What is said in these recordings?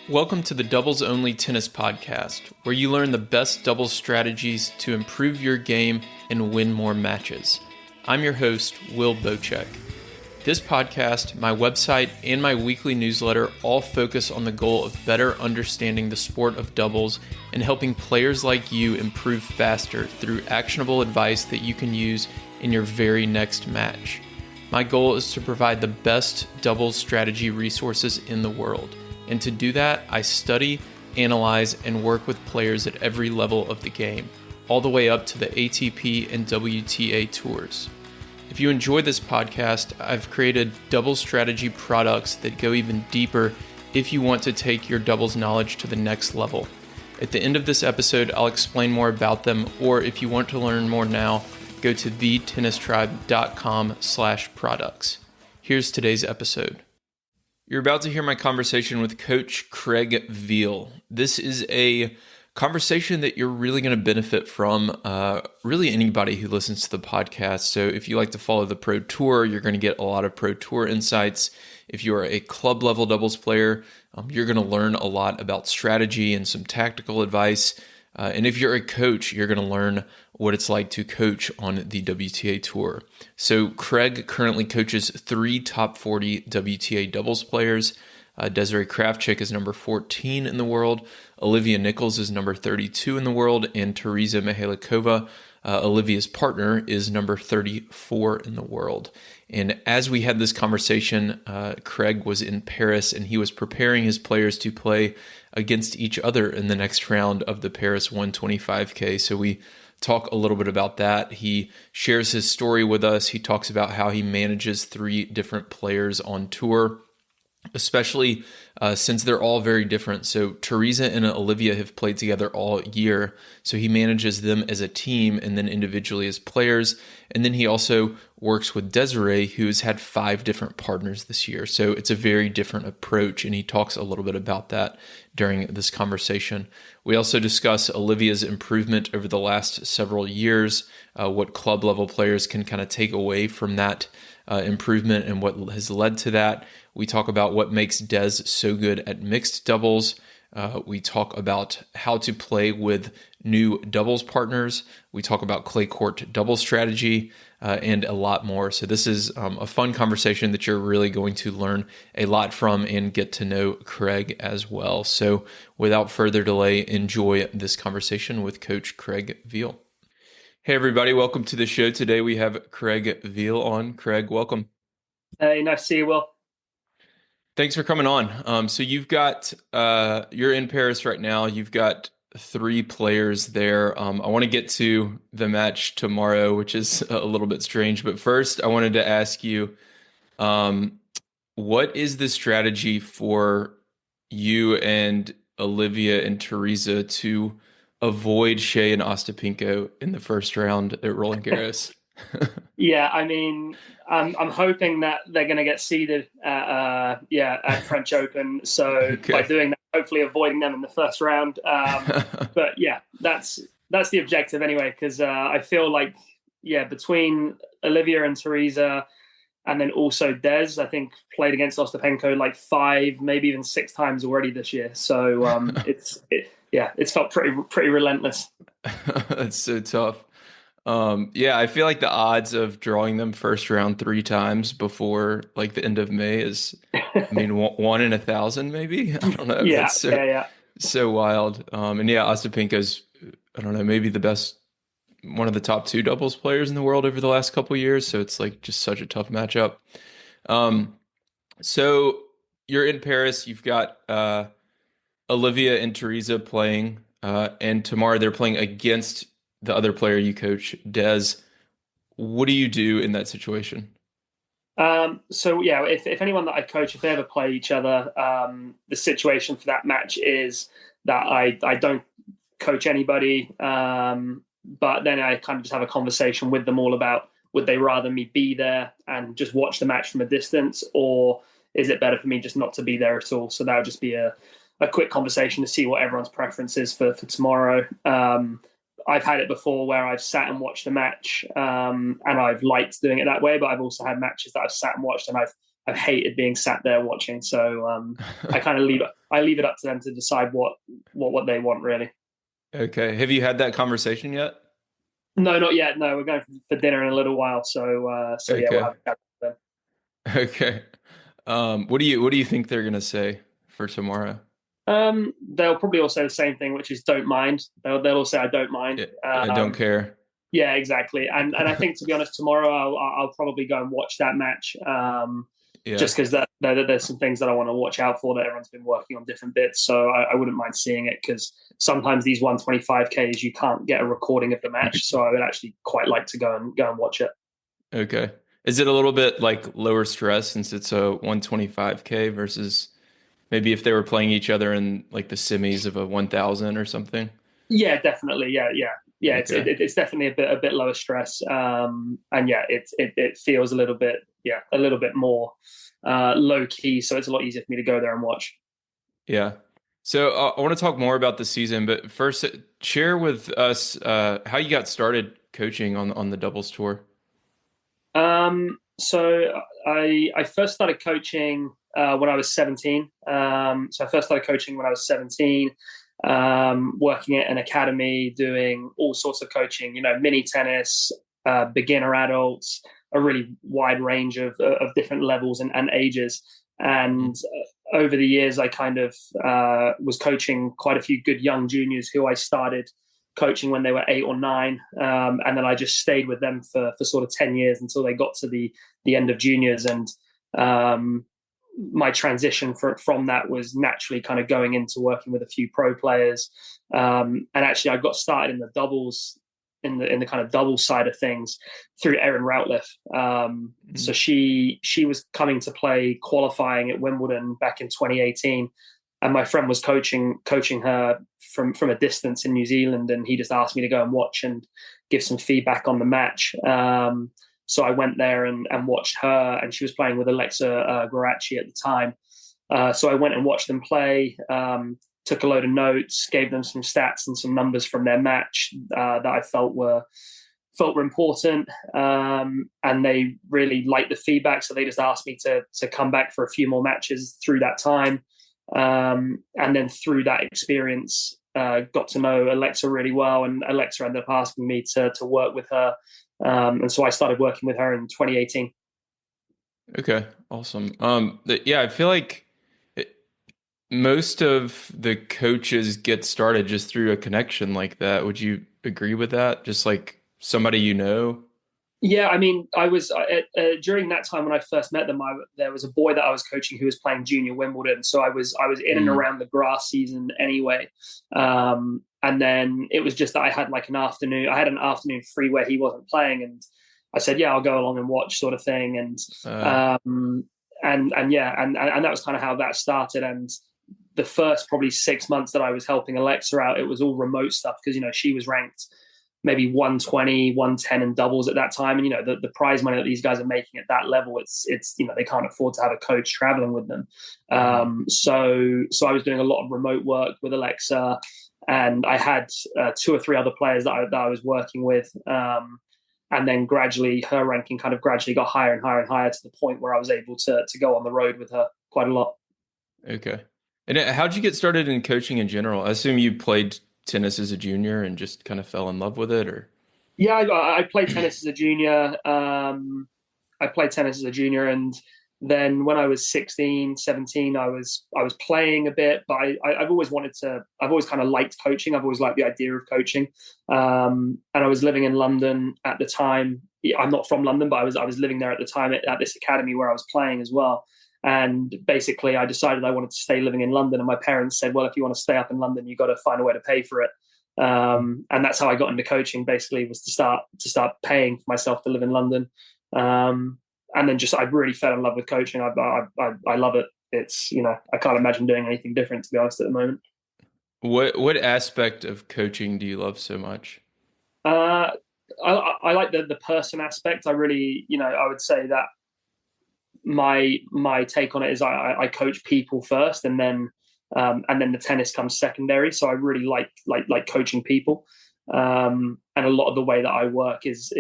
Welcome to the Doubles Only Tennis Podcast, where you learn the best doubles strategies to improve your game and win more matches. I'm your host, Will Bocek. This podcast, my website, and my weekly newsletter all focus on the goal of better understanding the sport of doubles and helping players like you improve faster through actionable advice that you can use in your very next match. My goal is to provide the best doubles strategy resources in the world. And to do that, I study, analyze, and work with players at every level of the game, all the way up to the ATP and WTA tours. If you enjoy this podcast, I've created doubles strategy products that go even deeper if you want to take your doubles knowledge to the next level. At the end of this episode, I'll explain more about them, or if you want to learn more now, go to thetennistribe.com/products. Here's today's episode. You're about to hear my conversation with Coach Craig Veal. This is a conversation that you're really going to benefit from, really anybody who listens to the podcast. So if you like to follow the Pro Tour, you're going to get a lot of Pro Tour insights. If you are a club level doubles player, you're going to learn a lot about strategy and some tactical advice. And if you're a coach, you're going to learn what it's like to coach on the WTA Tour. So Craig currently coaches 3 top 40 WTA doubles players. Desirae Krawczyk is number 14 in the world. Olivia Nicholls is number 32 in the world. And Teresa Mihalikova, Olivia's partner, is number 34 in the world. And as we had this conversation, Craig was in Paris and he was preparing his players to play against each other in the next round of the Paris 125K. So we talk a little bit about that. He shares his story with us. He talks about how he manages 3 different players on tour, especially since they're all very different. So Teresa and Olivia have played together all year, so he manages them as a team and then individually as players. And then he also works with Desirae, who's had 5 different partners this year. So it's a very different approach, and he talks a little bit about that during this conversation. We also discuss Olivia's improvement over the last several years, what club level players can kind of take away from that improvement and what has led to that. We talk about what makes Des so good at mixed doubles. We talk about how to play with new doubles partners. We talk about clay court double strategy and a lot more. So this is a fun conversation that you're really going to learn a lot from and get to know Craig as well. So without further delay, enjoy this conversation with Coach Craig Veal. Hey everybody, welcome to the show. Today we have Craig Veal on. Craig, welcome. Hey, nice to see you, Will. Thanks for coming on. So you've got, you're in Paris right now. You've got 3 players there. I want to get to the match tomorrow, which is a little bit strange. But first, I wanted to ask you, what is the strategy for you and Olivia and Teresa to avoid Shea and Ostapenko in the first round at Roland Garros? Yeah, I mean, I'm hoping that they're going to get seeded at French Open. So Okay. by doing that, hopefully avoiding them in the first round. But yeah, that's the objective anyway, because I feel like, between Olivia and Teresa, and then also Des, I think played against Ostapenko like 5, maybe even 6 times already this year. So it's felt pretty relentless. That's so tough. I feel like the odds of drawing them first round 3 times before like the end of May is, I mean, 1 in 1,000 maybe. I don't know. Yeah, That's so wild. Ostapenko's, I don't know, maybe the best, one of the top 2 doubles players in the world over the last couple of years. So it's like just such a tough matchup. So you're in Paris. You've got Olivia and Teresa playing, and tomorrow they're playing against the other player you coach, Des. What do you do in that situation? If anyone that I coach, if they ever play each other, the situation for that match is that I don't coach anybody, but then I kind of just have a conversation with them all about, would they rather me be there and just watch the match from a distance, or is it better for me just not to be there at all? So that would just be a quick conversation to see what everyone's preference is for tomorrow. I've had it before where I've sat and watched a match, and I've liked doing it that way. But I've also had matches that I've sat and watched, and I've hated being sat there watching. So I kind of leave it up to them to decide what they want really. Okay. Have you had that conversation yet? No, not yet. No, we're going for dinner in a little while. So yeah, we'll Okay. have a chat with them. Okay. What do you think they're gonna say for tomorrow? They'll probably all say the same thing, which is don't mind. They'll all say I don't mind. I don't care. Yeah, exactly. And I think to be honest, tomorrow I'll probably go and watch that match. Yeah. Just because there's some things that I want to watch out for that everyone's been working on different bits. So I wouldn't mind seeing it because sometimes these 125Ks you can't get a recording of the match. So I would actually quite like to go and watch it. Okay. Is it a little bit like lower stress since it's a 125K versus maybe if they were playing each other in like the semis of a 1000 or something? Yeah, definitely. Yeah. Okay. It's definitely a bit lower stress. And yeah, it feels a little bit more low key. So it's a lot easier for me to go there and watch. Yeah. So I want to talk more about the season, but first, share with us how you got started coaching on the doubles tour. So I first started coaching when I was 17. So I first started coaching when I was 17, working at an academy, doing all sorts of coaching, mini tennis, beginner adults, a really wide range of different levels and ages. And over the years, I kind of was coaching quite a few good young juniors who I started coaching when they were 8 or 9, and then I just stayed with them for sort of 10 years until they got to the end of juniors. And my transition from that was naturally kind of going into working with a few pro players. And actually, I got started in the doubles, in the kind of double side of things through Erin Routliffe. So she was coming to play qualifying at Wimbledon back in 2018. And my friend was coaching her from a distance in New Zealand, and he just asked me to go and watch and give some feedback on the match. So I went there and watched her, and she was playing with Alexa Guaracci at the time. So I went and watched them play, took a load of notes, gave them some stats and some numbers from their match that I felt were important, and they really liked the feedback. So they just asked me to come back for a few more matches through that time. And then through that experience, got to know Alexa really well, and Alexa ended up asking me to work with her. And so I started working with her in 2018. Okay, awesome. Yeah, I feel like most of the coaches get started just through a connection like that. Would you agree with that? Just like somebody you know? Yeah, I mean, I was during that time when I first met them. There was a boy that I was coaching who was playing junior Wimbledon, so I was in and around the grass season anyway. And then it was just that I had like an afternoon. I had an afternoon free where he wasn't playing, and I said, "Yeah, I'll go along and watch," sort of thing. And yeah, and that was kind of how that started. And the first probably 6 months that I was helping Alexa out, it was all remote stuff because she was ranked maybe 120, 110 in doubles at that time. And, the prize money that these guys are making at that level, it's they can't afford to have a coach traveling with them. So I was doing a lot of remote work with Alexa, and I had 2 or 3 other players that I was working with. And then gradually her ranking kind of gradually got higher and higher and higher to the point where I was able to go on the road with her quite a lot. Okay. And how'd you get started in coaching in general? I assume you played tennis as a junior and just kind of fell in love with it, or? Yeah, I played tennis as a junior. And then when I was 16, 17, I was playing a bit, but I've always kind of liked coaching. I've always liked the idea of coaching. And I was living in London at the time. I'm not from London, but I was living there at the time at this academy where I was playing as well. And basically I decided I wanted to stay living in London. And my parents said, well, if you want to stay up in London, you've got to find a way to pay for it. And that's how I got into coaching, basically, was to start paying for myself to live in London. And then I really fell in love with coaching. I love it. It's, I can't imagine doing anything different, to be honest, at the moment. What aspect of coaching do you love so much? I like the person aspect. I really, I would say that my take on it is I coach people first, and then the tennis comes secondary. So I really like coaching people. And a lot of the way that I work is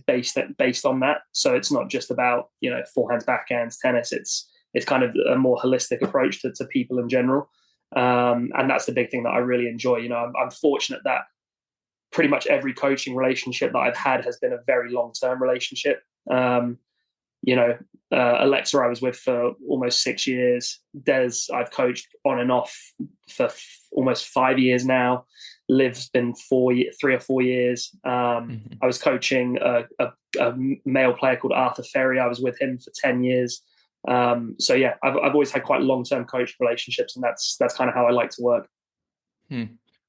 based on that. So it's not just about, forehands, backhands, tennis. It's kind of a more holistic approach to people in general. And that's the big thing that I really enjoy. I'm fortunate that pretty much every coaching relationship that I've had has been a very long-term relationship. Alexa I was with for almost 6 years. Des I've coached on and off for almost 5 years now. Liv's been 3 or 4 years. I was coaching a male player called Arthur Ferry. I was with him for 10 years. So yeah, I've always had quite long-term coach relationships, and that's kind of how I like to work.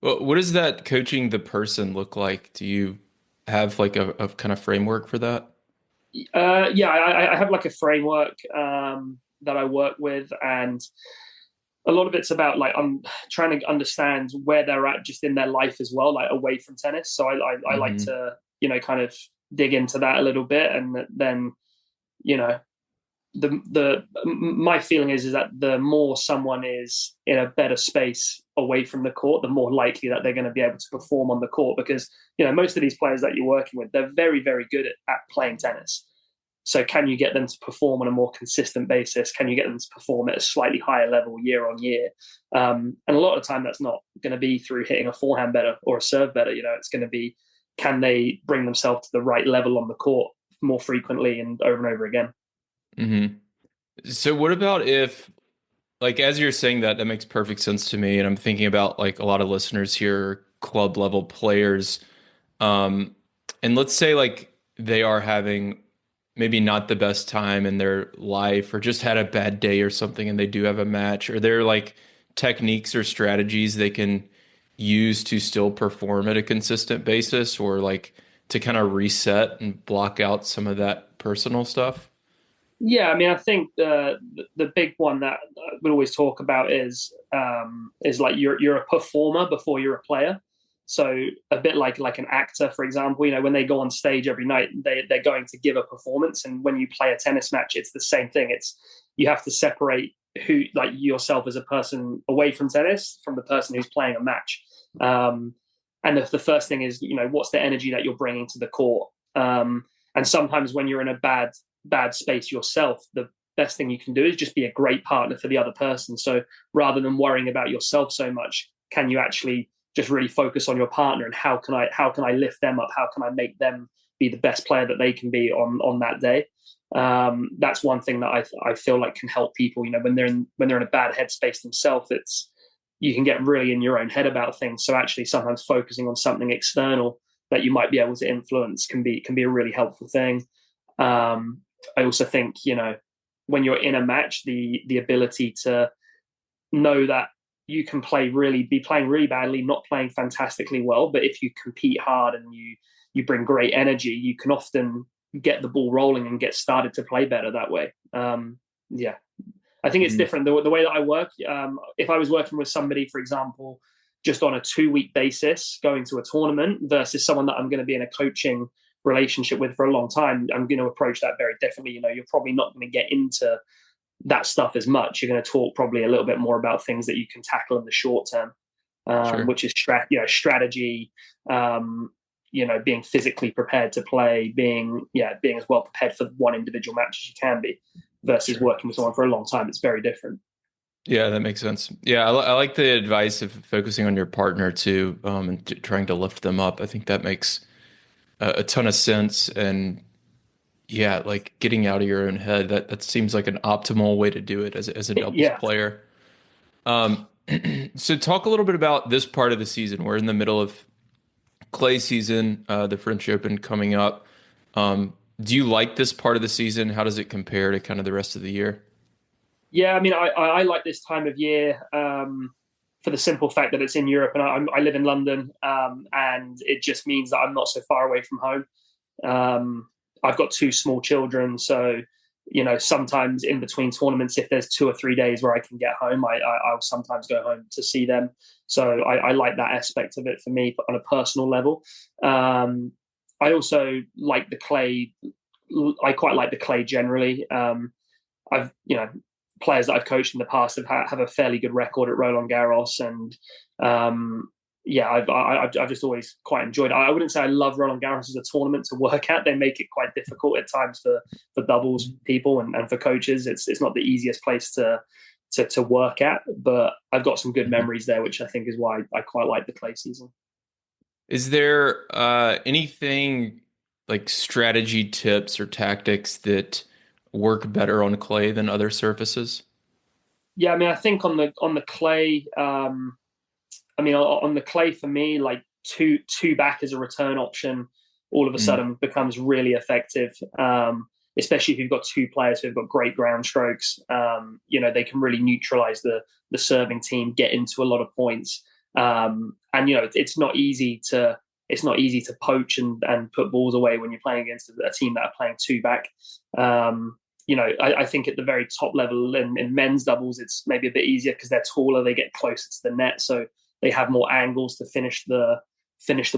Well, what does that coaching the person look like? Do you have like a kind of framework for that? Yeah, I have like a framework that I work with, and a lot of it's about like I'm trying to understand where they're at just in their life as well, like away from tennis. So I like to kind of dig into that a little bit, and then you know my feeling is that the more someone is in a better space away from the court, the more likely that they're going to be able to perform on the court, because most of these players that you're working with, they're very, very good at playing tennis. So can you get them to perform on a more consistent basis? Can you get them to perform at a slightly higher level year on year? And a lot of the time that's not going to be through hitting a forehand better or a serve better. It's going to be, can they bring themselves to the right level on the court more frequently and over again? So what about if, like, as you're saying that makes perfect sense to me, and I'm thinking about like a lot of listeners here, club level players, and let's say like they are having maybe not the best time in their life, or just had a bad day or something, and they do have a match, or there are like techniques or strategies they can use to still perform at a consistent basis, or like to kind of reset and block out some of that personal stuff? Yeah, I mean, I think the big one that we always talk about is like you're a performer before you're a player. So a bit like an actor, for example, when they go on stage every night, they're going to give a performance, and when you play a tennis match, it's the same thing. It's, you have to separate who, like, yourself as a person away from tennis from the person who's playing a match. And the first thing is, what's the energy that you're bringing to the court? And sometimes when you're in a bad space yourself, the best thing you can do is just be a great partner for the other person. So rather than worrying about yourself so much, can you actually just really focus on your partner, and how can I lift them up? How can I make them be the best player that they can be on that day? That's one thing that I feel like can help people. When they're in a bad headspace themselves, you can get really in your own head about things. So actually, sometimes focusing on something external that you might be able to influence can be a really helpful thing. I also think, when you're in a match, the ability to know that you can be playing really badly, not playing fantastically well, but if you compete hard and you bring great energy, you can often get the ball rolling and get started to play better that way. Yeah, I think it's different the way that I work. If I was working with somebody, for example, just on a 2-week basis, going to a tournament, versus someone that I'm going to be in a coaching relationship with for a long time, I'm going to approach that very differently. You're probably not going to get into that stuff as much. You're going to talk probably a little bit more about things that you can tackle in the short term, Sure. which is strategy, being physically prepared to play, being as well prepared for one individual match as you can be, versus Sure. working with someone for a long time. It's very different. Yeah, that makes sense. Yeah, I like the advice of focusing on your partner too, and trying to lift them up. I think that makes a ton of sense. And yeah, like getting out of your own head, that seems like an optimal way to do it as a doubles Yeah. player. Um, so talk a little bit about this part of the season. We're in the middle of clay season, the French Open coming up. Do you like this part of the season? How does it compare to kind of the rest of the year? Yeah, I mean, I like this time of year for the simple fact that it's in Europe, and I live in London, and it just means that I'm not so far away from home. I've got 2 small children, so sometimes in between tournaments, if there's 2 or 3 days where I can get home, I'll sometimes go home to see them. So I like that aspect of it for me on a personal level. I also like the clay. I quite like the clay generally. I've players that I've coached in the past have a fairly good record at Roland Garros, and yeah, I've just always quite enjoyed it. I wouldn't say I love Roland Garros as a tournament to work at. They make it quite difficult at times for doubles people and for coaches. It's not the easiest place to work at, but I've got some good memories there, which I think is why I quite like the clay season. Is there anything like strategy tips or tactics that work better on clay than other surfaces? Yeah, I mean, I think on the clay, I mean, on the clay for me, like two back as a return option, all of a Mm. sudden becomes really effective. Especially if you've got two players who've got great ground strokes. They can really neutralize the serving team, get into a lot of points. And it's not easy to poach and put balls away when you're playing against a team that are playing two back. I think at the very top level in men's doubles, it's maybe a bit easier because they're taller, they get closer to the net, so they have more angles to finish the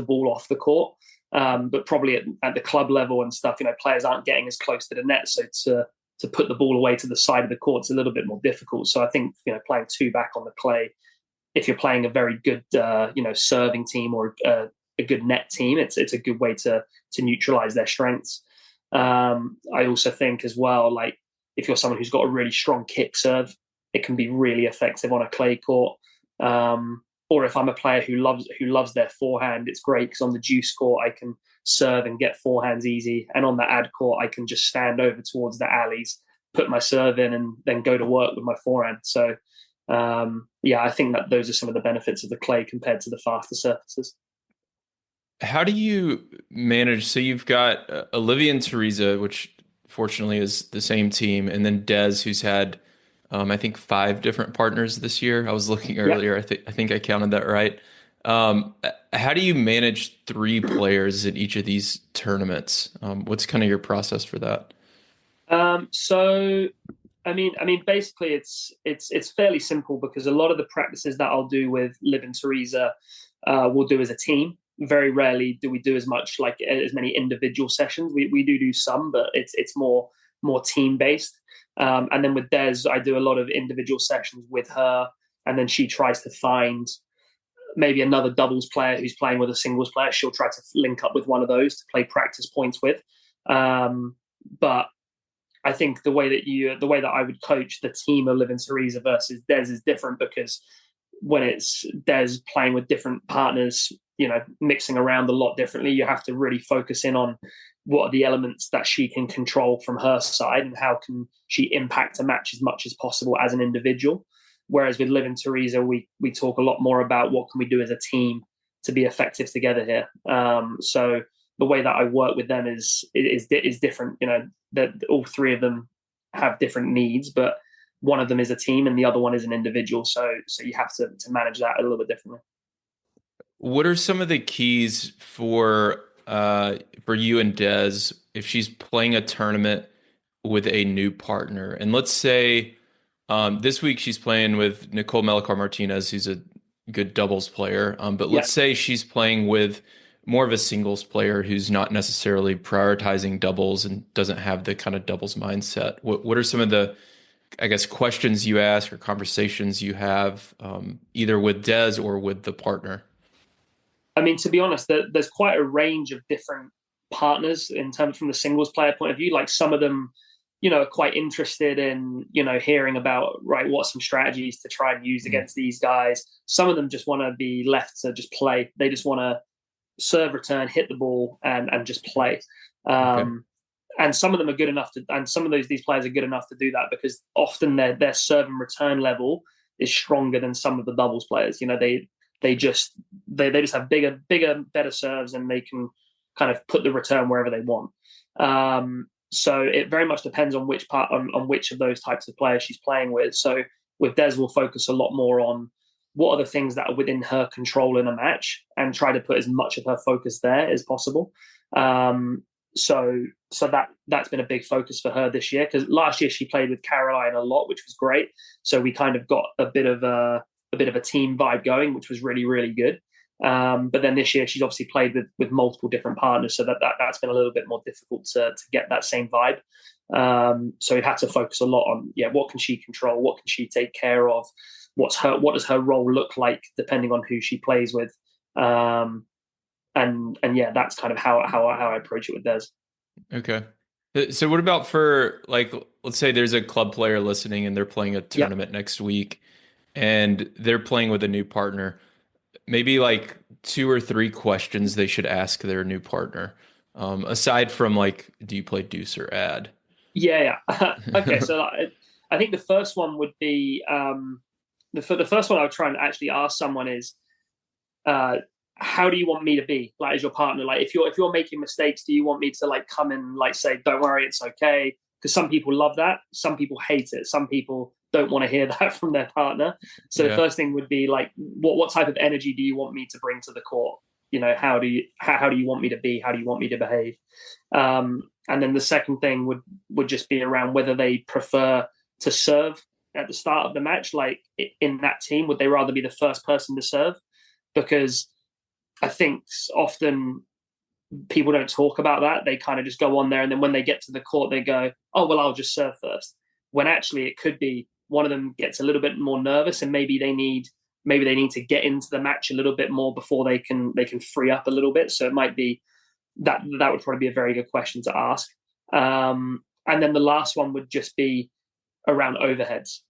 ball off the court. But probably at the club level and stuff, players aren't getting as close to the net, so to put the ball away to the side of the court is a little bit more difficult. So I think playing two back on the clay, if you're playing a very good serving team or a good net team, it's a good way to neutralize their strengths. I also think as well, like if you're someone who's got a really strong kick serve, it can be really effective on a clay court. Or if I'm a player who loves their forehand, it's great because on the juice court I can serve and get forehands easy, and on the ad court I can just stand over towards the alleys, put my serve in, and then go to work with my forehand. So I think that those are some of the benefits of the clay compared to the faster surfaces. How do you manage? So you've got Olivia and Teresa, which fortunately is the same team, and then Des, who's had I think 5 different partners this year. I was looking Yeah. earlier. I think I counted that right. How do you manage 3 players in each of these tournaments? What's kind of your process for that? So basically, it's fairly simple because a lot of the practices that I'll do with Liv and Teresa, we'll do as a team. Very rarely do we do as much like as many individual sessions. We do some, but it's more team based. And then with Des, I do a lot of individual sessions with her, and then she tries to find maybe another doubles player who's playing with a singles player. She'll try to link up with one of those to play practice points with. But I think the way that I would coach the team of Liv and Teresa versus Des is different because when it's Des playing with different partners, mixing around a lot differently, you have to really focus in on what are the elements that she can control from her side and how can she impact a match as much as possible as an individual. Whereas with Liv and Teresa, we talk a lot more about what can we do as a team to be effective together here. So the way that I work with them is different. That all 3 of them have different needs, but one of them is a team and the other one is an individual. So you have to manage that a little bit differently. What are some of the keys for you and Des if she's playing a tournament with a new partner? And let's say this week she's playing with Nicole Melchor Martinez, who's a good doubles player. But Yeah. let's say she's playing with more of a singles player who's not necessarily prioritizing doubles and doesn't have the kind of doubles mindset. What are some of the, I guess, questions you ask or conversations you have either with Des or with the partner? I mean, to be honest, there's quite a range of different partners in terms from the singles player point of view. Like some of them, are quite interested in, hearing about, right, what some strategies to try and use against these guys. Some of them just want to be left to just play. They just want to serve, return, hit the ball, and just play. Okay. And some of them are good enough to, and some of these players are good enough to do that because often their serve and return level is stronger than some of the doubles players. They just have bigger, better serves, and they can kind of put the return wherever they want. So it very much depends on which part on which of those types of players she's playing with. So with Des, we'll focus a lot more on what are the things that are within her control in a match and try to put as much of her focus there as possible. So that's been a big focus for her this year because last year she played with Caroline a lot, which was great. So we kind of got a bit of a team vibe going, which was really, really good. But then this year she's obviously played with multiple different partners, so that's been a little bit more difficult to get that same vibe. So we've had to focus a lot on what can she control, what can she take care of, what does her role look like depending on who she plays with, And yeah, that's kind of how I approach it with Des. Okay. So what about for like, let's say there's a club player listening and they're playing a Yeah, tournament next week and they're playing with a new partner. Maybe like two or three questions they should ask their new partner. Aside from like, do you play deuce or ad? yeah. Okay, so I think the first one would be the first one I would try and actually ask someone is, uh, how do you want me to be, like, as your partner? Like, if you're making mistakes, do you want me to like come in, like, say, don't worry, it's okay? Because some people love that, some people hate it, some people don't want to hear that from their partner. So the Yeah. first thing would be like, what type of energy do you want me to bring to the court? How do you want me to be? How do you want me to behave? And then the second thing would just be around whether they prefer to serve at the start of the match. Like, in that team, would they rather be the first person to serve? Because I think often people don't talk about that. They kind of just go on there, and then when they get to the court, they go, "Oh, well, I'll just serve first." When actually it could be one of them gets a little bit more nervous, and maybe they need to get into the match a little bit more before they can free up a little bit. So it might be that would probably be a very good question to ask. And then the last one would just be around overheads.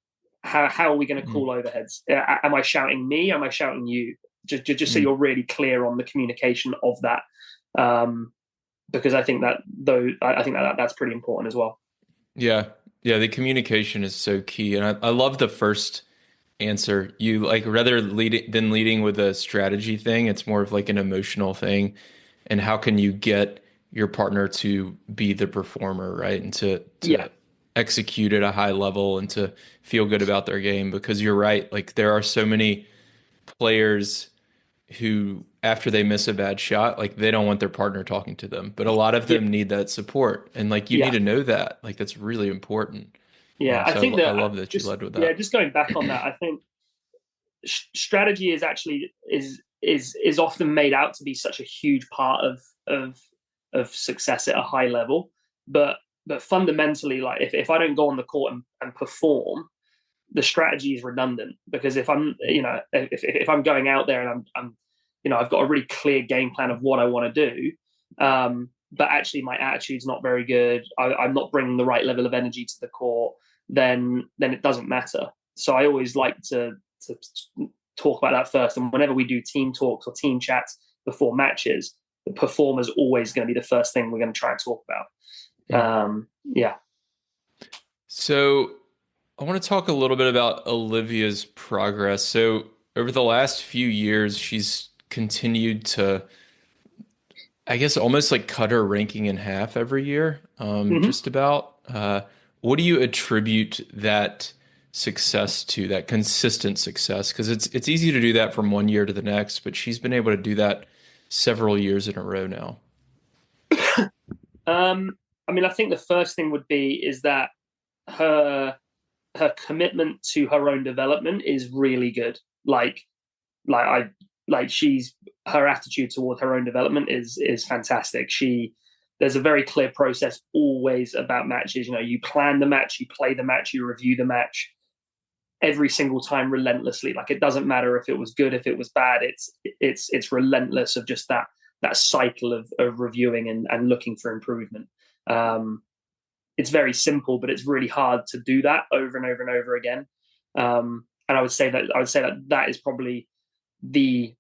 How are we going to Mm. call overheads? Am I shouting me? Am I shouting you? Just so Mm. you're really clear on the communication of that, because I think that's pretty important as well. Yeah. Yeah. The communication is so key. And I love the first answer. You like rather leading with a strategy thing, it's more of like an emotional thing. And how can you get your partner to be the performer, right? And Yeah, to execute at a high level and to feel good about their game. Because you're right, like there are so many players who after they miss a bad shot, like they don't want their partner talking to them. But a lot of yeah, them need that support. And like you need yeah, to know that. Like that's really important. yeah. I think So I that love that you led with that. just going back on that, I think strategy is actually is often made out to be such a huge part of of success at a high level, but fundamentally, like, if I don't go on the court and perform, the strategy is redundant. Because if I'm if I'm going out there and I'm I've got a really clear game plan of what I want to do, but actually my attitude's not very good, I'm not bringing the right level of energy to the court, then it doesn't matter. So I always like to talk about that first. And whenever we do team talks or team chats before matches, the performer's always going to be the first thing we're going to try and talk about. Mm. Yeah. So I want to talk a little bit about Olivia's progress. So over the last few years, she's continued to, I guess, almost like cut her ranking in half every year, Mm-hmm. just about. What do you attribute that success to, that consistent success? Because it's easy to do that from one year to the next, but she's been able to do that several years in a row now. I mean, I think the first thing would be is that her her commitment to her own development is really good. Like I like she's her attitude toward her own development is fantastic. There's a very clear process always about matches. You plan the match, you play the match, you review the match every single time relentlessly. Like, it doesn't matter if it was good, if it was bad. It's relentless of just that cycle of reviewing and looking for improvement. Um, it's very simple, but it's really hard to do that over and over and over again. And I would say that is probably the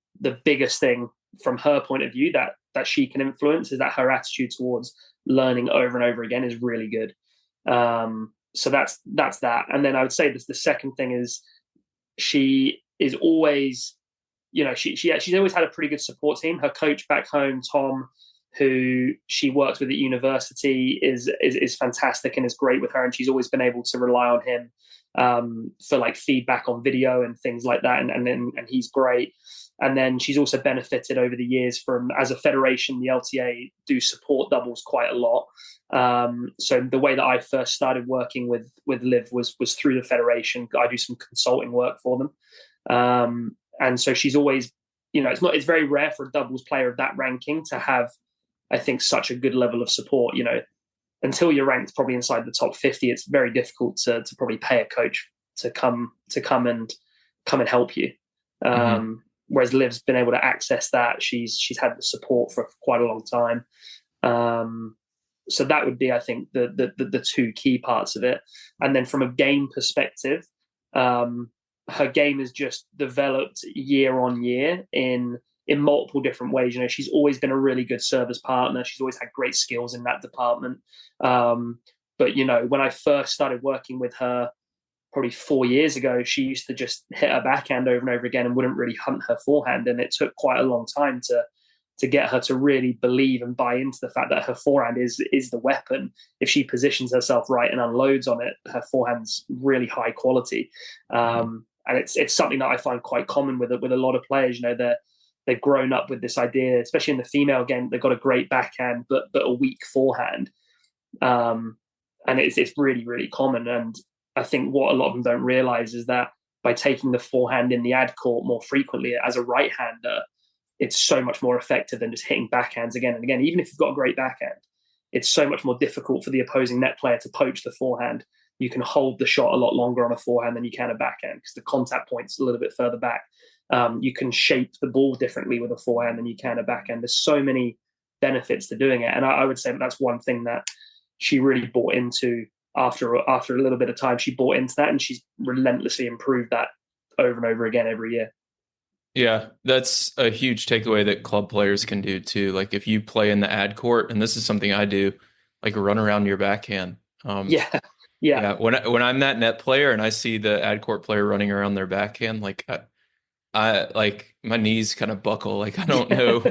biggest thing from her point of view that she can influence, is that her attitude towards learning over and over again is really good. So that's that. And then I would say this, the second thing is, she is always, she's always had a pretty good support team. Her coach back home, Tom, who she works with at university, is fantastic and is great with her, and she's always been able to rely on him for like feedback on video and things like that, and he's great. And then she's also benefited over the years from, as a federation, the LTA do support doubles quite a lot. So the way that I first started working with Liv was through the federation. I do some consulting work for them. And so she's always, it's very rare for a doubles player of that ranking to have, I think, such a good level of support. Until you're ranked probably inside the top 50, it's very difficult to probably pay a coach to come and help you. Hmm. Whereas Liv's been able to access that. She's had the support for quite a long time. So that would be, I think, the two key parts of it. And then from a game perspective, her game has just developed year on year in multiple different ways. You know, she's always been a really good service partner. She's always had great skills in that department. But, you know, when I first started working with her, probably 4 years ago, she used to just hit her backhand over and over again and wouldn't really hunt her forehand. And it took quite a long time to get her to really believe and buy into the fact that her forehand is the weapon. If she positions herself right and unloads on it, her forehand's really high quality. And it's something that I find quite common with a lot of players. You know, they've grown up with this idea, especially in the female game. They've got a great backhand, but a weak forehand. And it's really, really common. And I think what a lot of them don't realize is that by taking the forehand in the ad court more frequently as a right-hander, it's so much more effective than just hitting backhands again and again. Even if you've got a great backhand, it's so much more difficult for the opposing net player to poach the forehand. You can hold the shot a lot longer on a forehand than you can a backhand because the contact point's a little bit further back. You can shape the ball differently with a forehand than you can a backhand. There's so many benefits to doing it. And I would say that's one thing that she really bought into after a little bit of time. She bought into that and she's relentlessly improved that over and over again every year. Yeah, that's a huge takeaway that club players can do too. Like if you play in the ad court, and this is something I do, like run around your backhand. Yeah. When I'm that net player and I see the ad court player running around their backhand, like I like my knees kind of buckle. Like I don't know,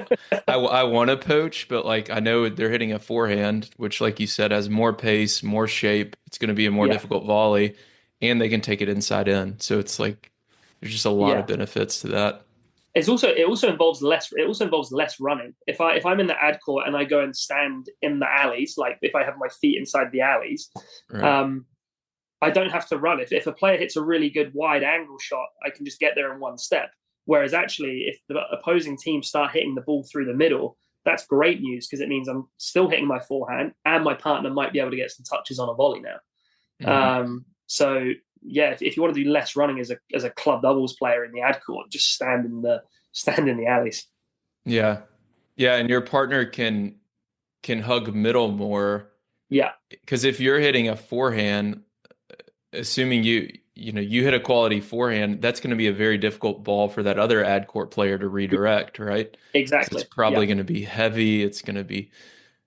I want to poach, but like I know they're hitting a forehand, which, like you said, has more pace, more shape. It's going to be a more difficult volley, and they can take it inside in. So it's like there's just a lot of benefits to that. It also involves less running. If I'm in the ad court and I go and stand in the alleys, like if I have my feet inside the alleys, right. I don't have to run. If a player hits a really good wide angle shot, I can just get there in one step. Whereas actually, if the opposing team start hitting the ball through the middle, that's great news because it means I'm still hitting my forehand and my partner might be able to get some touches on a volley now. Mm-hmm. So yeah, if you want to do less running as a club doubles player in the ad court, just stand in the alleys. Yeah, and your partner can hug middle more. Yeah, because if you're hitting a forehand, assuming you hit a quality forehand, that's going to be a very difficult ball for that other ad court player to redirect, right? Exactly. It's probably going to be heavy. It's going to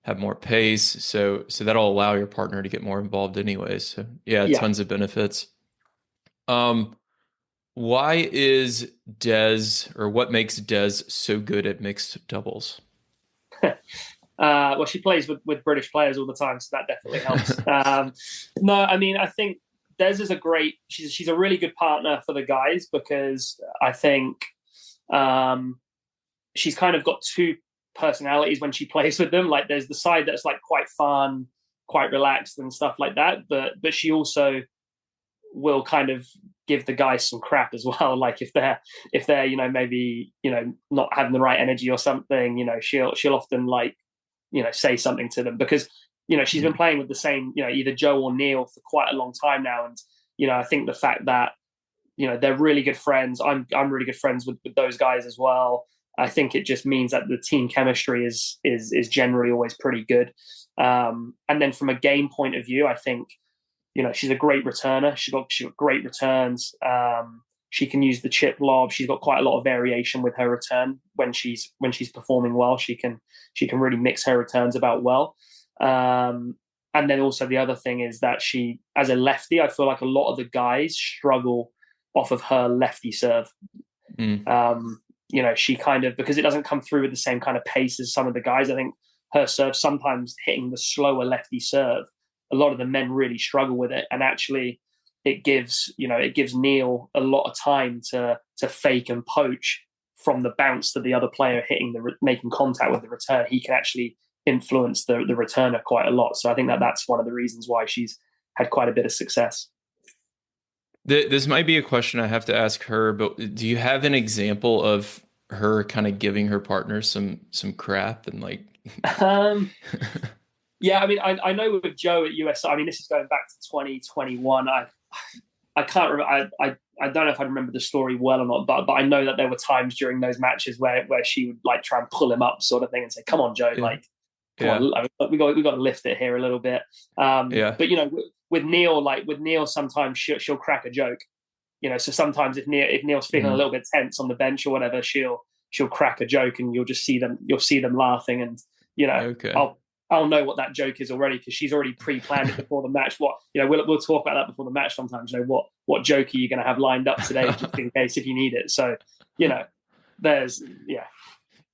have more pace. So that'll allow your partner to get more involved anyways. So tons of benefits. Why is what makes Des so good at mixed doubles? Well, she plays with British players all the time, so that definitely helps. No, I mean, I think Des is she's a really good partner for the guys because I think she's kind of got two personalities when she plays with them. Like there's the side that's like quite fun, quite relaxed and stuff like that, but she also will kind of give the guys some crap as well. Like if they're maybe not having the right energy or something, she'll often like say something to them because she's been playing with the same either Joe or Neil for quite a long time now, and I think the fact that they're really good friends. I'm really good friends with those guys as well. I think it just means that the team chemistry is generally always pretty good. And then from a game point of view, I think she's a great returner. She's got great returns. She can use the chip lob. She's got quite a lot of variation with her return when she's performing well. She can really mix her returns about well. And then also the other thing is that she, as a lefty, I feel like a lot of the guys struggle off of her lefty serve. She kind of, because it doesn't come through with the same kind of pace as some of the guys. I think her serve sometimes hitting the slower lefty serve. A lot of the men really struggle with it, and actually, it gives Neil a lot of time to fake and poach from the bounce to the other player making contact with the return. He can actually influence the returner quite a lot. So I think that's one of the reasons why she's had quite a bit of success. This might be a question I have to ask her, but do you have an example of her kind of giving her partner some crap and like? Yeah, I mean, I know with Joe at US, I mean, this is going back to 2021. I can't remember. I don't know if I remember the story well or not, but I know that there were times during those matches where she would like try and pull him up, sort of thing, and say, "Come on, Joe, Yeah. like, come Yeah. on, we got to lift it here a little bit." Yeah. But with Neil, sometimes she'll crack a joke. So sometimes if Neil's feeling a little bit tense on the bench or whatever, she'll crack a joke, and you'll see them laughing, and Okay. I'll know what that joke is already because she's already pre-planned it before the match. We'll talk about that before the match sometimes. What joke are you going to have lined up today just in case if you need it? So there's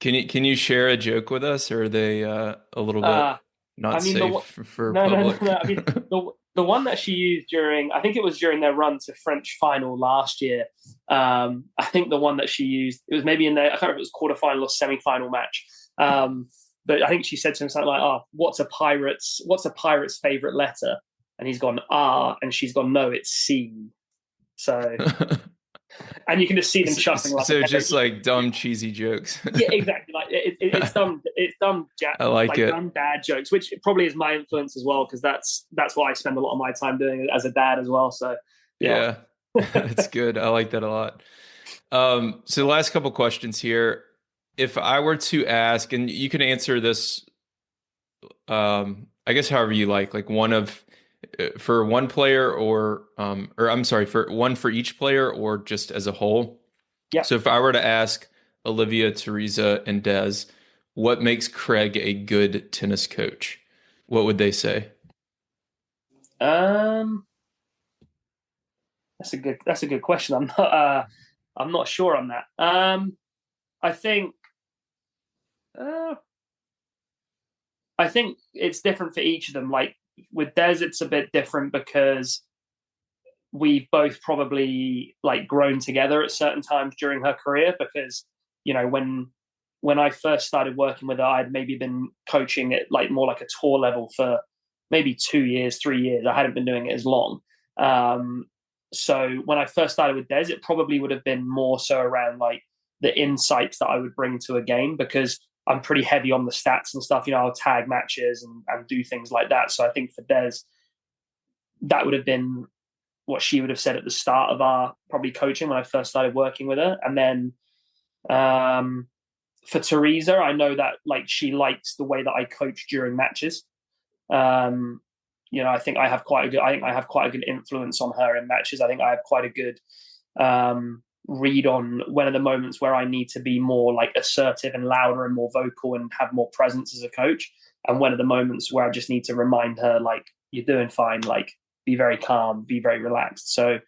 Can you share a joke with us, or are they a little bit not I mean, safe for no, public? no. I mean, the one that she used I think it was during their run to French final last year. I think the one that she used, it was maybe I can't remember if it was quarterfinal or semi-final match. But I think she said to him something like, "Oh, what's a pirate's favorite letter?" And he's gone R, and she's gone, "No, it's C." So, and you can just see them chuckling like so just like dumb cheesy jokes. Yeah, exactly. Like it's dumb. I like it. Dumb dad jokes, which probably is my influence as well, because that's what I spend a lot of my time doing as a dad as well. So yeah, that's good. I like that a lot. So the last couple questions here. If I were to ask, and you can answer this, I guess however you like one of for one player, or I'm sorry, for one for each player, or just as a whole. Yeah. So if I were to ask Olivia, Teresa, and Des, what makes Craig a good tennis coach, what would they say? That's a good question. I'm not sure on that. I think I think it's different for each of them. Like with Des, it's a bit different because we've both probably like grown together at certain times during her career. Because when I first started working with her, I'd maybe been coaching at like more like a tour level for maybe 2 years, 3 years. I hadn't been doing it as long. So when I first started with Des, it probably would have been more so around like the insights that I would bring to a game, because I'm pretty heavy on the stats and stuff. I'll tag matches and do things like that. So I think for Des, that would have been what she would have said at the start of our probably coaching when I first started working with her. And then for Teresa, I know that like she likes the way that I coach during matches. I think I have quite a good influence on her in matches. I think I have quite a good read on when are the moments where I need to be more like assertive and louder and more vocal and have more presence as a coach, and when are the moments where I just need to remind her like, you're doing fine, like be very calm, be very relaxed. So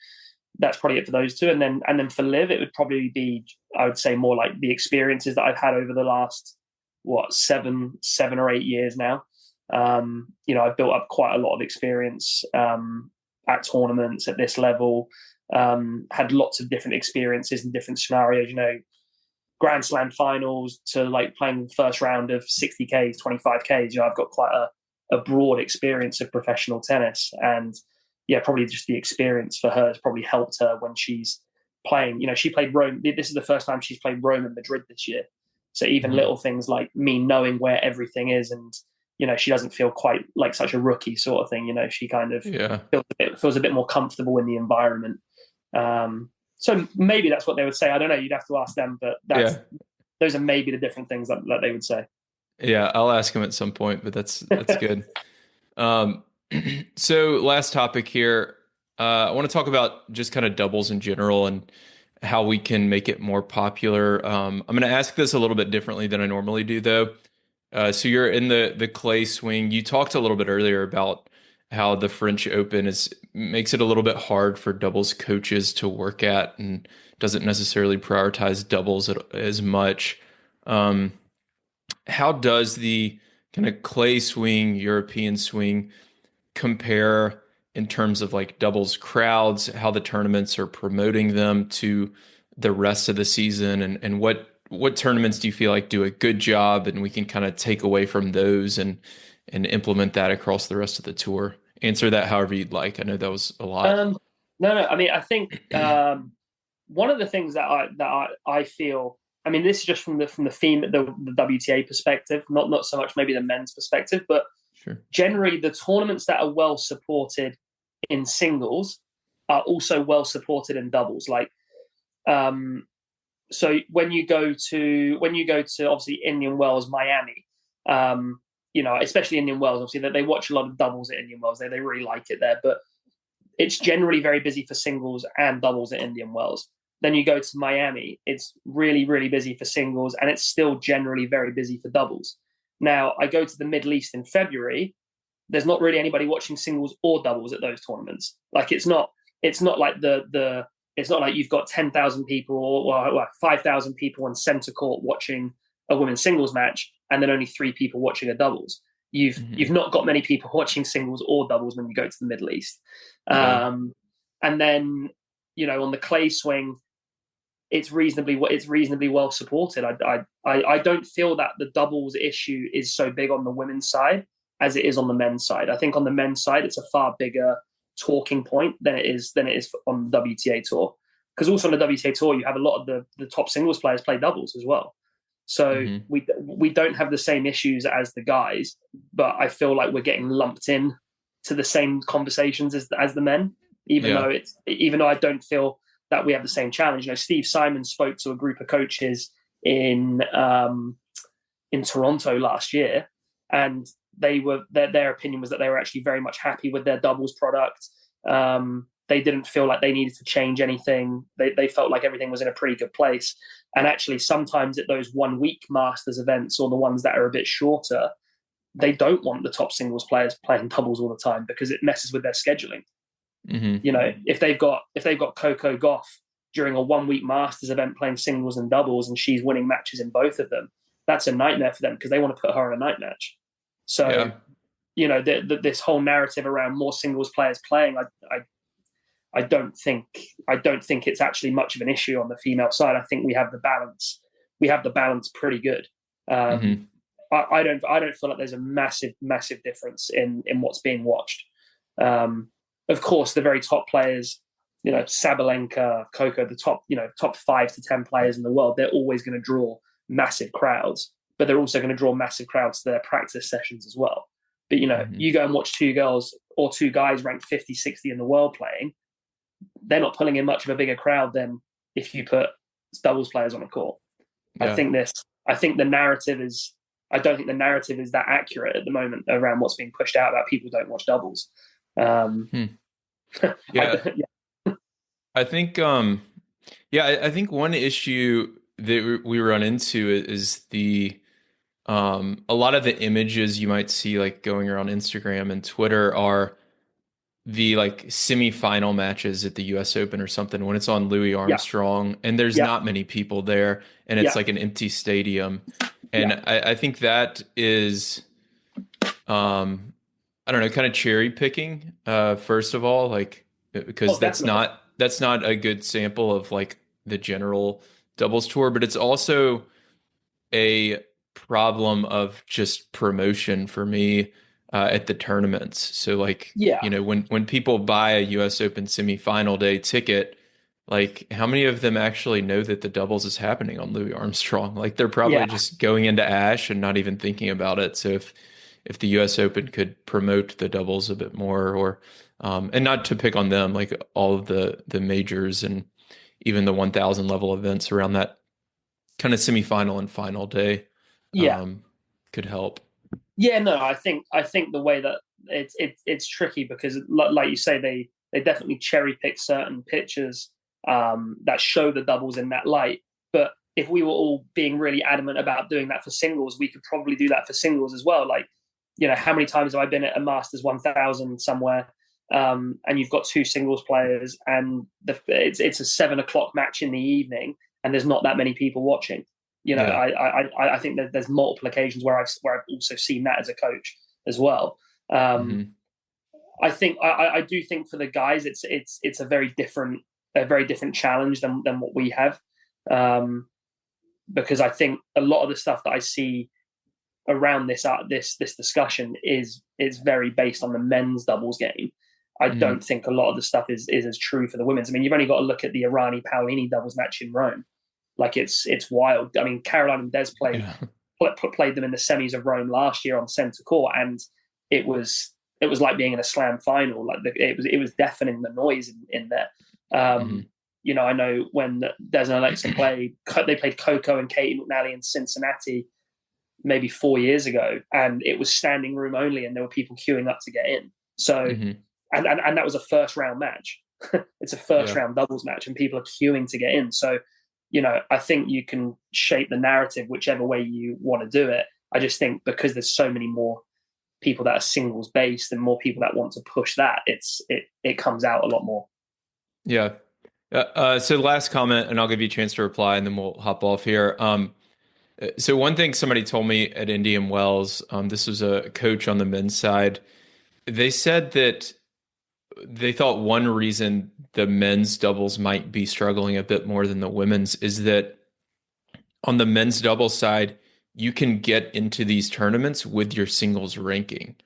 that's probably it for those two. And then for Liv, it would probably be, I would say, more like the experiences that I've had over the last 7 or 8 years now. I've built up quite a lot of experience at tournaments at this level. Had lots of different experiences in different scenarios, Grand Slam finals to like playing the first round of 60Ks, 25Ks. I've got quite a broad experience of professional tennis. And yeah, probably just the experience for her has probably helped her when she's playing. She played Rome. This is the first time she's played Rome and Madrid this year. So even little things like me knowing where everything is, and she doesn't feel quite like such a rookie sort of thing. She kind of feels a bit more comfortable in the environment. So maybe that's what they would say. I don't know. You'd have to ask them, but those are maybe the different things that they would say. Yeah, I'll ask him at some point, but that's good. So last topic here. I want to talk about just kind of doubles in general and how we can make it more popular. I'm going to ask this a little bit differently than I normally do, though. So you're in the clay swing. You talked a little bit earlier about how the French Open makes it a little bit hard for doubles coaches to work at and doesn't necessarily prioritize doubles as much. How does the kind of clay swing, European swing compare in terms of like doubles crowds, how the tournaments are promoting them to the rest of the season, and what tournaments do you feel like do a good job and we can kind of take away from those and implement that across the rest of the tour? Answer that however you'd like. I know that was a lot. No. I mean, I think one of the things that I feel. I mean, this is just from the WTA perspective, not so much maybe the men's perspective, but sure. Generally the tournaments that are well supported in singles are also well supported in doubles. Like, so when you go to obviously Indian Wells, Miami, especially Indian Wells, obviously that they watch a lot of doubles at Indian Wells. They really like it there, but it's generally very busy for singles and doubles at Indian Wells. Then you go to Miami, it's really, really busy for singles, and it's still generally very busy for doubles. Now, I go to the Middle East in February, there's not really anybody watching singles or doubles at those tournaments. Like, it's not like it's not like you've got 10,000 people or 5,000 people on center court watching a women's singles match, and then only 3 people watching a doubles. You've not got many people watching singles or doubles when you go to the Middle East. Yeah. And then, on the clay swing, it's reasonably well supported. I don't feel that the doubles issue is so big on the women's side as it is on the men's side. I think on the men's side, it's a far bigger talking point than it is on the WTA tour. Because also on the WTA tour, you have a lot of the top singles players play doubles as well. So we don't have the same issues as the guys, but I feel like we're getting lumped in to the same conversations as the men, even though I don't feel that we have the same challenge. Steve Simon spoke to a group of coaches in Toronto last year, and their opinion was that they were actually very much happy with their doubles product. They didn't feel like they needed to change anything. They felt like everything was in a pretty good place. And actually, sometimes at those 1 week Masters events, or the ones that are a bit shorter, they don't want the top singles players playing doubles all the time because it messes with their scheduling. If they've got Coco Gauff during a 1 week Masters event playing singles and doubles, and she's winning matches in both of them, that's a nightmare for them because they want to put her in a night match. So, this whole narrative around more singles players playing, I don't think it's actually much of an issue on the female side. I think we have the balance. We have the balance pretty good. I don't feel like there's a massive difference in what's being watched. Of course, the very top players, Sabalenka, Coco, the top 5 to 10 players in the world, they're always going to draw massive crowds, but they're also going to draw massive crowds to their practice sessions as well. But, you go and watch 2 girls or 2 guys ranked 50, 60 in the world playing, they're not pulling in much of a bigger crowd than if you put doubles players on a court. Yeah. I don't think the narrative is that accurate at the moment around what's being pushed out about people don't watch doubles. I think I think one issue that we run into is the a lot of the images you might see like going around Instagram and Twitter are the like semi-final matches at the US Open or something when it's on Louis Armstrong and there's not many people there and it's like an empty stadium. And I think that is I don't know, kind of cherry picking, first of all, like, because that's not a good sample of like the general doubles tour, but it's also a problem of just promotion for me at the tournaments. So like, when people buy a US Open semifinal day ticket, like how many of them actually know that the doubles is happening on Louis Armstrong? Like they're probably just going into Ash and not even thinking about it. So if the US Open could promote the doubles a bit more, or and not to pick on them, like all of the majors and even the 1,000 level events around that kind of semifinal and final day could help. Yeah, no, I think the way that it's tricky because like you say, they definitely cherry pick certain pictures that show the doubles in that light. But if we were all being really adamant about doing that for singles, we could probably do that for singles as well. Like, how many times have I been at a Masters 1000 somewhere, and you've got 2 singles players, and it's a 7:00 match in the evening, and there's not that many people watching. I think that there's multiple occasions where I've also seen that as a coach as well. I think I do think for the guys, it's a very different challenge than what we have, because I think a lot of the stuff that I see around this discussion is very based on the men's doubles game. I don't think a lot of the stuff is as true for the women's. I mean, you've only got to look at the Irani Paolini doubles match in Rome. Like it's wild. I mean, Caroline and Des played them in the semis of Rome last year on centre court, and it was it was like being in a slam final. Like it was deafening, the noise in there. You know, I know when Des and Alexa they played Coco and Katie McNally in Cincinnati maybe 4 years ago, and it was standing room only, and there were people queuing up to get in. So, and that was a first round match. It's a first round doubles match, and people are queuing to get in. So, you know, I think you can shape the narrative whichever way you want to do it. I just think because there's so many more people that are singles based and more people that want to push that, it comes out a lot more. Yeah. So last comment, and I'll give you a chance to reply, and then we'll hop off here. So one thing somebody told me at Indian Wells, this was a coach on the men's side. They said that they thought one reason the men's doubles might be struggling a bit more than the women's is that on the men's doubles side, you can get into these tournaments with your singles ranking.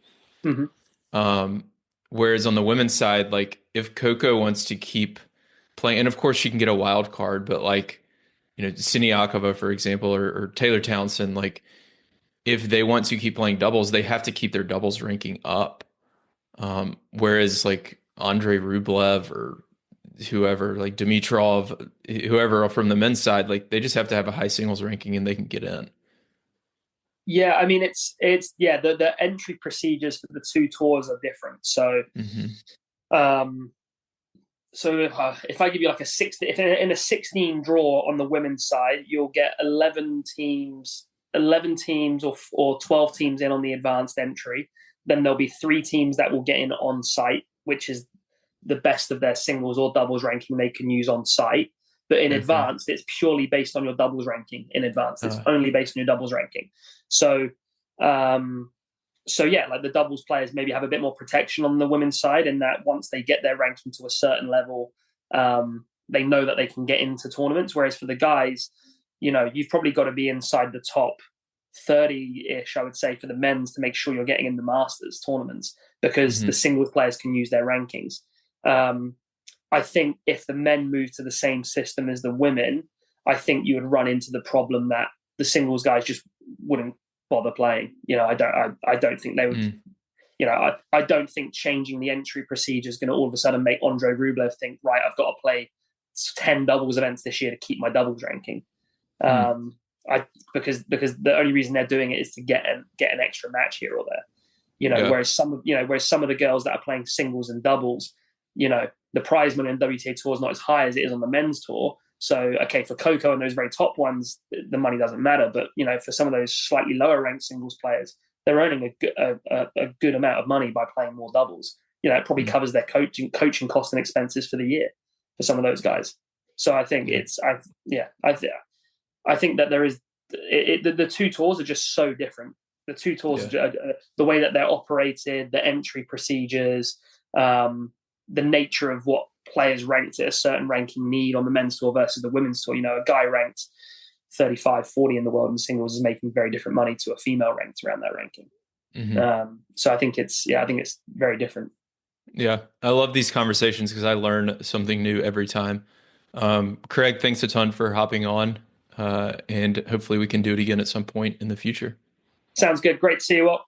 Whereas on the women's side, like if Coco wants to keep playing, and of course she can get a wild card, but like, you know, Siniakova, for example, or Taylor Townsend, like if they want to keep playing doubles, they have to keep their doubles ranking up. Whereas like Andrei Rublev or whoever, like Dimitrov, whoever from the men's side, like they just have to have a high singles ranking and they can get in. Yeah, I mean, it's the entry procedures for the two tours are different. So, if I give you like if in a 16 draw on the women's side, you'll get 11 teams or 12 teams in on the advanced entry. Then there'll be 3 teams that will get in on site, which is the best of their singles or doubles ranking they can use on site. But in advanced, it's purely based on your doubles ranking. In advanced, it's only based on your doubles ranking. So, yeah, like the doubles players maybe have a bit more protection on the women's side in that once they get their ranking to a certain level, they know that they can get into tournaments. Whereas for the guys, you know, you've probably got to be inside the top 30-ish, I would say, for the men's to make sure you're getting in the Masters tournaments because the singles players can use their rankings. I think if the men move to the same system as the women, I think you would run into the problem that the singles guys just wouldn't bother playing. You know, I don't think they would. You know, I don't think changing the entry procedure is going to all of a sudden make Andrei Rublev think, right, I've got to play 10 doubles events this year to keep my doubles ranking. Because the only reason they're doing it is to get an extra match here or there. You know, whereas some of the girls that are playing singles and doubles, you know, the prize money on WTA tour is not as high as it is on the men's tour. So, okay, for Coco and those very top ones, the money doesn't matter. But, you know, for some of those slightly lower ranked singles players, they're earning a good amount of money by playing more doubles. You know, it probably covers their coaching costs and expenses for the year for some of those guys. So I think I think that there is the two tours are just so different. The two tours, the way that they're operated, the entry procedures, the nature of what players ranked at a certain ranking need on the men's tour versus the women's tour. You know, a guy ranked 35, 40 in the world in singles is making very different money to a female ranked around that ranking. So I think it's very different. Yeah. I love these conversations because I learn something new every time. Craig, thanks a ton for hopping on. And hopefully we can do it again at some point in the future. Sounds good. Great to see you all.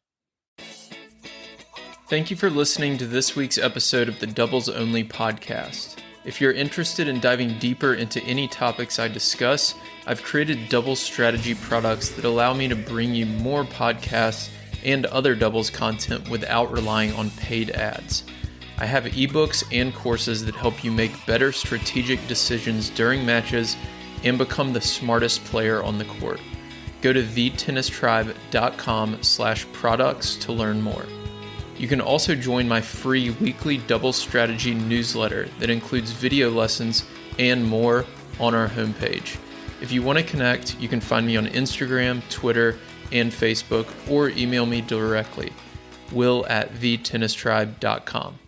Thank you for listening to this week's episode of the Doubles Only podcast. If you're interested in diving deeper into any topics I discuss, I've created doubles strategy products that allow me to bring you more podcasts and other doubles content without relying on paid ads. I have ebooks and courses that help you make better strategic decisions during matches and become the smartest player on the court. Go to thetennistribe.com/products to learn more. You can also join my free weekly doubles strategy newsletter that includes video lessons and more on our homepage. If you want to connect, you can find me on Instagram, Twitter, and Facebook, or email me directly, will@thetennistribe.com.